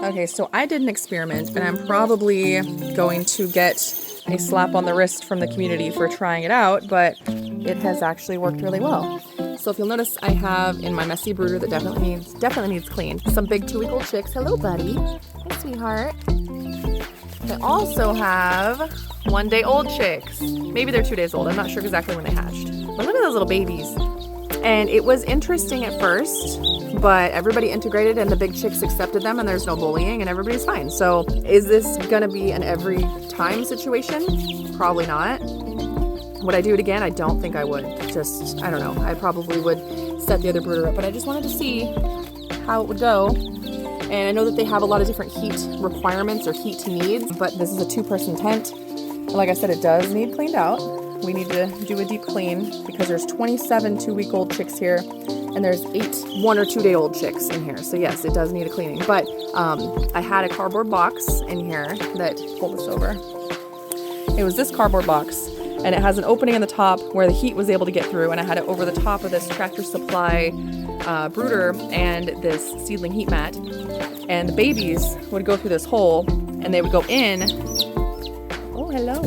Okay, so I did an experiment, and I'm probably going to get a slap on the wrist from the community for trying it out, but it has actually worked really well. So if you'll notice, I have in my messy brooder that definitely needs cleaned, some big 2-week-old chicks. Hello, buddy. Hi, sweetheart. I also have 1-day-old chicks. Maybe they're 2 days old. I'm not sure exactly when they hatched. But look at those little babies. And it was interesting at first, but everybody integrated and the big chicks accepted them and there's no bullying and everybody's fine. So is this gonna be an every time situation? Probably not. Would I do it again? I don't think I would. I don't know. I probably would set the other brooder up, but I just wanted to see how it would go. And I know that they have a lot of different heat requirements or heat needs, but this is a 2-person tent. And like I said, it does need cleaned out. We need to do a deep clean because there's 27 2-week-old chicks here and there's 8 1- or 2-day-old chicks in here. So yes, it does need a cleaning. But I had a cardboard box in here that, pull this over. It was this cardboard box and it has an opening in the top where the heat was able to get through, and I had it over the top of this Tractor Supply brooder and this seedling heat mat. And the babies would go through this hole and they would go in. Oh, hello.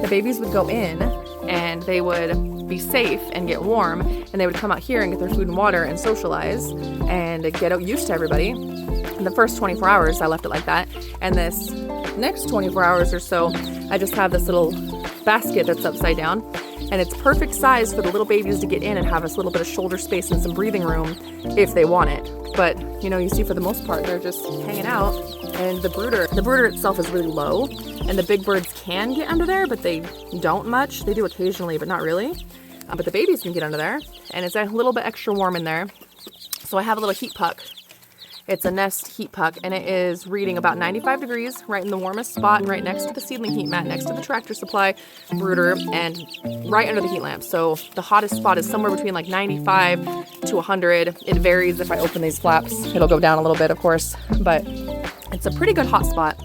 The babies would go in and they would be safe and get warm, and they would come out here and get their food and water and socialize and get used to everybody. In the first 24 hours, I left it like that. And this next 24 hours or so, I just have this little basket that's upside down, and it's perfect size for the little babies to get in and have this little bit of shoulder space and some breathing room if they want it. But you know, you see for the most part they're just hanging out, and the brooder itself is really low, and the big birds can get under there, but they don't much. They do occasionally, but not really. But the babies can get under there, and it's a little bit extra warm in there. So I have a little heat puck. It's a Nest heat puck, and it is reading about 95 degrees right in the warmest spot, and right next to the seedling heat mat, next to the Tractor Supply brooder, and right under the heat lamp. So the hottest spot is somewhere between like 95 to 100. It varies. If I open these flaps, it'll go down a little bit, of course, but it's a pretty good hot spot.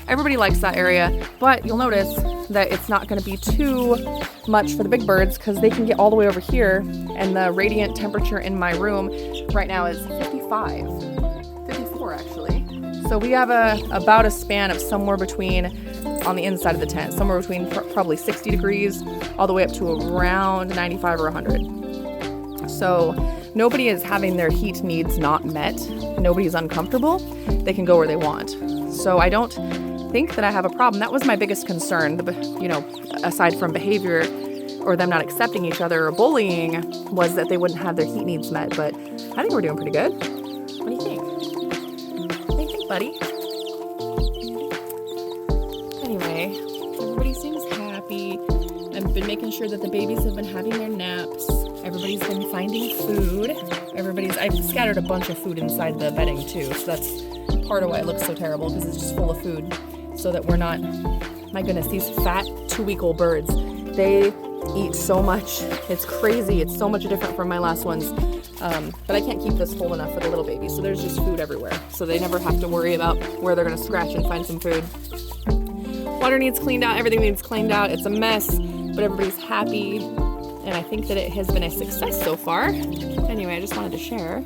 Everybody likes that area, but you'll notice that it's not going to be too much for the big birds because they can get all the way over here, and the radiant temperature in my room right now is 54 actually. So we have about a span of somewhere between, on the inside of the tent, somewhere between probably 60 degrees all the way up to around 95 or 100. So nobody is having their heat needs not met. Nobody's uncomfortable. They can go where they want. So I don't think that I have a problem. That was my biggest concern, you know, aside from behavior or them not accepting each other or bullying, was that they wouldn't have their heat needs met. But I think we're doing pretty good. What do you think? Buddy. Anyway, everybody seems happy. I've been making sure that the babies have been having their naps. Everybody's been finding food. I've scattered a bunch of food inside the bedding too, so that's part of why it looks so terrible, because it's just full of food, so that we're not, my goodness, these fat 2-week-old birds, they eat so much. It's crazy. It's so much different from my last ones. But I can't keep this full enough for the little babies, so there's just food everywhere. So they never have to worry about where they're going to scratch and find some food. Water needs cleaned out. Everything needs cleaned out. It's a mess, but everybody's happy. And I think that it has been a success so far. Anyway, I just wanted to share.